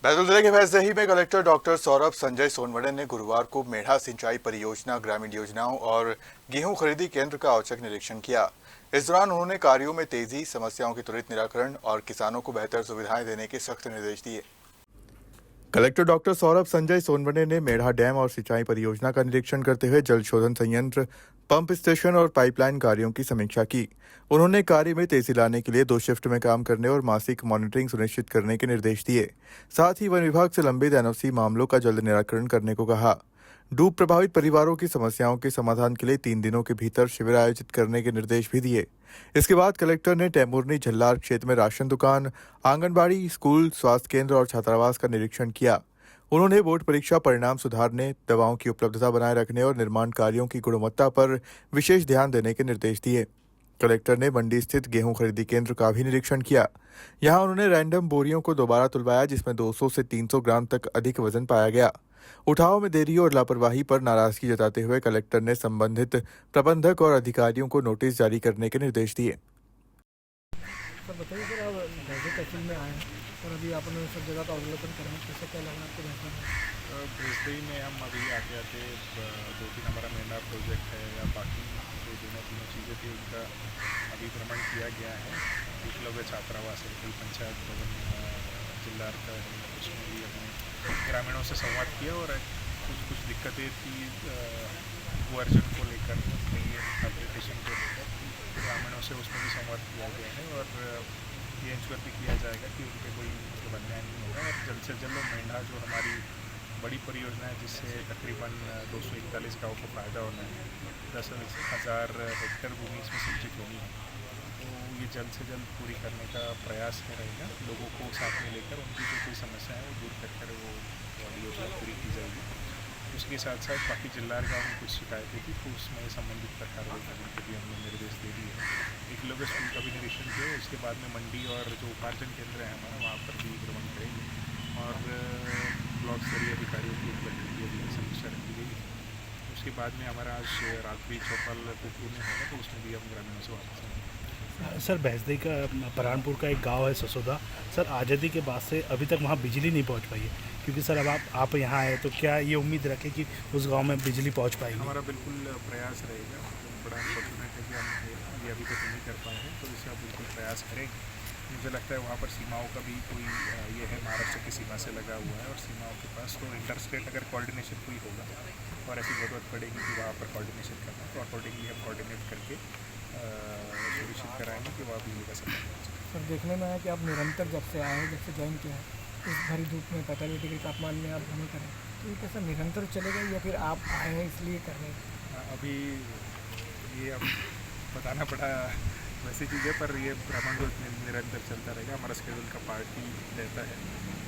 बैतूल जिले के भैंसदेही में कलेक्टर डॉक्टर सौरभ संजय सोनवणे ने गुरुवार को मेढ़ा सिंचाई परियोजना, ग्रामीण योजनाओं और गेहूं खरीदी केंद्र का औचक निरीक्षण किया। इस दौरान उन्होंने कार्यों में तेजी, समस्याओं के त्वरित निराकरण और किसानों को बेहतर सुविधाएं देने के सख्त निर्देश दिए। कलेक्टर डॉक्टर सौरभ संजय सोनवणे ने मेढ़ा डैम और सिंचाई परियोजना का निरीक्षण करते हुए जल शोधन संयंत्र, पंप स्टेशन और पाइपलाइन कार्यों की समीक्षा की। उन्होंने कार्य में तेजी लाने के लिए 2 शिफ्ट में काम करने और मासिक मॉनिटरिंग सुनिश्चित करने के निर्देश दिए। साथ ही वन विभाग से लंबित एनओसी मामलों का जल्द निराकरण करने को कहा। डूब प्रभावित परिवारों की समस्याओं के समाधान के लिए 3 दिनों के भीतर शिविर आयोजित करने के निर्देश भी दिए। इसके बाद कलेक्टर ने टेमुरनी झल्लार क्षेत्र में राशन दुकान, आंगनबाड़ी, स्कूल, स्वास्थ्य केंद्र और छात्रावास का निरीक्षण किया। उन्होंने बोर्ड परीक्षा परिणाम सुधारने, दवाओं की उपलब्धता बनाए रखने और निर्माण कार्यों की गुणवत्ता पर विशेष ध्यान देने के निर्देश दिए। कलेक्टर ने मंडी स्थित गेहूं खरीदी केंद्र का भी निरीक्षण किया। यहां उन्होंने रैंडम बोरियों को दोबारा तुलवाया, जिसमें 200 से 300 ग्राम तक अधिक वजन पाया गया। उठाव में देरी और लापरवाही पर नाराजगी जताते हुए कलेक्टर ने संबंधित प्रबंधक और अधिकारियों को नोटिस जारी करने के निर्देश दिए। सर बताइए सर, आप भैंसदेही तहसील में आए हैं और अभी आपने सब जगह का अवलोकन करें, कैसे क्या लगा आपको भैंसदेही में? भैंसदेही में हम अभी आते आते 2-3 हमारा मेंढा प्रोजेक्ट है या बाकी जो दोनों चीज़ें थी उनका अभी भ्रमण किया गया है। एकलव्य छात्रावास है, कोई पंचायत भवन जिला का है, उसमें भी हमने ग्रामीणों से संवाद किया और कुछ दिक्कतें थी भू-अर्जन को लेकर, एप्लीकेशन को लेकर ग्रामीणों से उसमें भी संवाद किया गया है और ये इंश्योर भी किया जाएगा कि उनके कोई अन्याय नहीं होगा और जल्द से जल्द मेंढा जो हमारी बड़ी परियोजना है जिससे तकरीबन 241 गाँव को फ़ायदा होना है, 10,000 हेक्टेयर भूमि इसमें सिंचित होनी है, तो ये जल्द से जल्द पूरी करने का प्रयास रहेगा। लोगों को साथ में लेकर उनकी जो कोई समस्या है वो दूर कर वो योजना पूरी की जाएगी। उसके साथ साथ बाकी जिल्लार गाँव में कुछ शिकायतें थी तो उसमें संबंधित पर कार्रवाई करने के भी हमने निर्देश दे दिए हैं। एकलव्य स्कूल का भी निरीक्षण किया। उसके बाद में मंडी और जो उपार्जन केंद्र है हमारा, वहाँ पर भी भ्रमण करेंगे और ब्लॉक स्तरीय अधिकारियों की उपलब्धि की समीक्षा रखी गई है। उसके बाद में हमारा आज रात्रि चौपाल कुकू में होगा, तो उसमें भी हम ग्रामीणों से वापस आएंगे। सर भैंसदेही का परानपुर का एक गांव है ससोदा, सर आज़ादी के बाद से अभी तक वहां बिजली नहीं पहुंच पाई है, क्योंकि सर अब आप यहां आए तो क्या ये उम्मीद रखें कि उस गांव में बिजली पहुंच पाएगी? हमारा बिल्कुल प्रयास रहेगा। बड़ा अनफॉर्चुनेट है कि हम ये अभी तक नहीं कर पाए हैं, तो इसका बिल्कुल प्रयास करेंगे। मुझे लगता है वहाँ पर सीमाओं का भी कोई ये है, महाराष्ट्र की सीमा से लगा हुआ है और सीमाओं के पास तो इंटर स्टेट अगर कोऑर्डिनेशन कोई होगा और ऐसी ज़रूरत पड़ेगी कि वहाँ पर कोऑर्डिनेशन करना, तो अकॉर्डिंगली हम कोऑर्डिनेट करके सुनिश्चित कराएंगे कि वहाँ बिजली का सप्लाई हो सके। सर देखने में आया कि आप निरंतर जब से आए हैं, जब से ज्वाइन किया है, इस भरी धूप में 45 डिग्री तापमान में आप भ्रमण करें, तो ये कैसा निरंतर चलेगा या फिर आप आए हैं इसलिए कर रहे हैं? अभी ये अब बताना पड़ा वैसी चीज़ है, पर ये भ्रमण तो निरंतर चलता रहेगा। हमारा शेड्यूल का पार्ट ही रहता है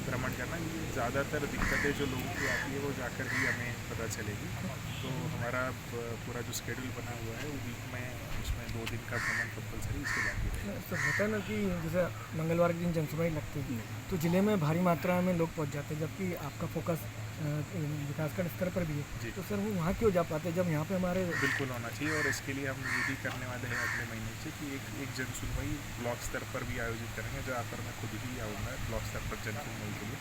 भ्रमण करना। ये ज़्यादातर दिक्कतें जो लोगों की आती है वो जाकर ही हमें पता चलेगी। तो हमारा पूरा जो शेड्यूल बना हुआ है वो वीक में उसमें 2 दिन का भ्रमण कंपलसरी इसके बाद सर होता है ना कि जैसे मंगलवार के दिन जनसभाएं लगती है तो ज़िले में भारी मात्रा में लोग पहुंच जाते हैं, जबकि आपका फोकस विकासखंड स्तर पर भी है, तो सर वो वहाँ क्यों जा पाते हैं जब यहाँ पे हमारे? बिल्कुल होना चाहिए और इसके लिए हम ये भी करने वाले हैं अगले महीने से कि एक जन सुनवाई ब्लॉक स्तर पर भी आयोजित करेंगे, जहाँ पर मैं खुद ही आऊँगा ब्लॉक स्तर पर जन सुनवाई के लिए।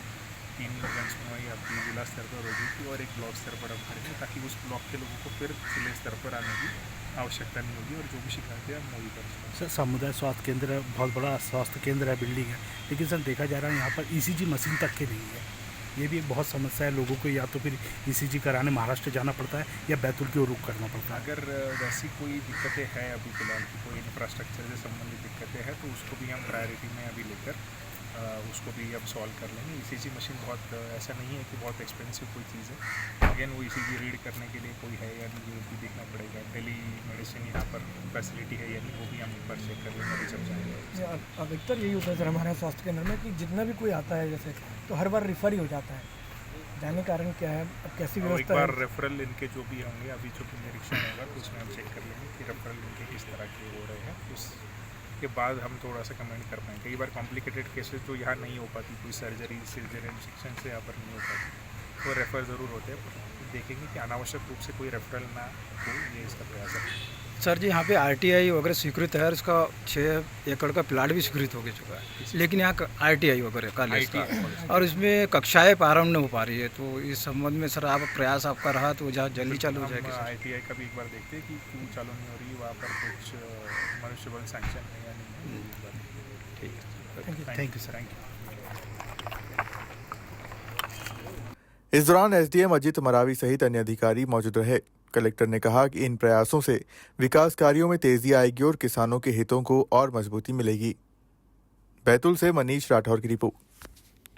3 जन सुनवाई आपकी जिला स्तर पर होगी थी और एक ब्लॉक स्तर पर हम करेंगे, ताकि उस ब्लॉक के लोगों को फिर जिले स्तर पर आने की आवश्यकता नहीं होगी और जो भी शिकायतें हम वही कर सकते हैं। सर समुदाय स्वास्थ्य केंद्र बहुत बड़ा स्वास्थ्य केंद्र है, बिल्डिंग है, लेकिन सर देखा जा रहा है यहाँ पर ईसीजी मशीन तक के नहीं है। ये भी एक बहुत समस्या है लोगों को, या तो फिर ईसीजी कराने महाराष्ट्र जाना पड़ता है या बैतूल की ओर रुख करना पड़ता है। अगर वैसी कोई दिक्कतें हैं अभी फ़िलहाल की, कोई इंफ्रास्ट्रक्चर से संबंधित दिक्कतें हैं, तो उसको भी हम प्रायोरिटी में अभी लेकर उसको भी अब सॉल्व कर लेंगे। ईसीजी मशीन बहुत ऐसा नहीं है कि बहुत एक्सपेंसिव कोई चीज़ है। अगेन वो ईसीजी रीड करने के लिए कोई है या नहीं ये भी देखना पड़ेगा। टेली मेडिसिन यहाँ पर फैसिलिटी है या नहीं, वो भी हम एक बार चेक कर लेंगे, अभी जब जाएंगे। अधिकतर यही होता है सर हमारे स्वास्थ्य केंद्र में कि जितना भी कोई आता है जैसे तो हर बार रिफ़र ही हो जाता है, जाने कारण क्या है, अब कैसी व्यवस्था एक बार है? रेफरल इनके जो भी होंगे, अभी जो भी निरीक्षण होगा तो उसमें हम चेक कर लेंगे कि रेफरल इनके किस तरह के हो रहे हैं, उसके बाद हम थोड़ा सा कमेंट कर पाएंगे। कई बार कॉम्प्लिकेटेड केसेस जो यहाँ नहीं हो पाती, कोई सर्जरी सिजेरियन सेक्शन से यहाँ पर नहीं हो पाती, तो रेफ़र ज़रूर होते हैं। देखेंगे कि अनावश्यक रूप से कोई रेफरल ना हो, ये इसका प्रयास है। सर जी यहाँ पे आरटीआई वगैरह स्वीकृत है और इसका 6 एकड़ का प्लाट भी स्वीकृत हो चुका है, लेकिन यहाँ आरटीआई वगैरह कॉलेज का और इसमें कक्षाएं प्रारंभ नहीं हो पा रही है। तो इस संबंध में सर आप प्रयास आपका रहा तो जहाँ जल्दी चालू हो जाएगी सर। ITI का भी एक बार देखते हैं कि क्यों चालू नहीं हो रही, वहाँ पर कुछ मनुष्यबल सैंक्शन है या नहीं है। ठीक है, thank you sir. Thank you. इस दौरान एसडीएम अजित मरावी सहित अन्य अधिकारी मौजूद रहे। कलेक्टर ने कहा कि इन प्रयासों से विकास कार्यों में तेजी आएगी और किसानों के हितों को और मजबूती मिलेगी। बैतूल से मनीष राठौर की रिपोर्ट।